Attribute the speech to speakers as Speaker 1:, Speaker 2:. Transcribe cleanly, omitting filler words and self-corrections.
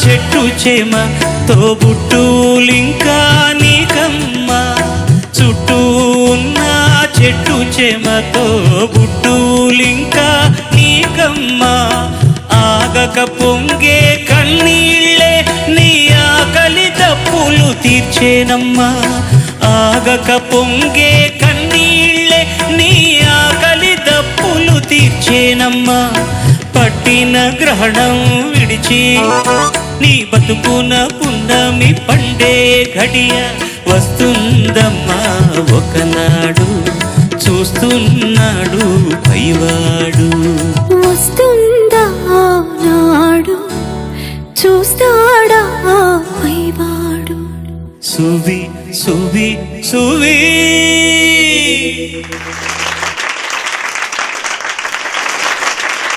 Speaker 1: చెట్టు చేమ తోబుట్టులింకా నీకమ్మ చుట్టూ ఉన్న చెట్టు చేమ తోబుట్టులింకా నీకమ్మ ఆగక పొంగే కన్నీళ్ళే నీ ఆకలి తప్పులు తీర్చేనమ్మా ఆగక పొంగే కన్నీళ్ళే నీ ఆకలి తప్పులు తీర్చేనమ్మా పట్టిన గ్రహణం విడిచి నీ బతుకున పున్నమి పండే ఘడియ వస్తుందమ్మా ఒకనాడు చూస్తున్నాడు పైవాడు
Speaker 2: వస్తుందా నాడు చూస్తాడా పైవాడు
Speaker 1: సువి సువి సువి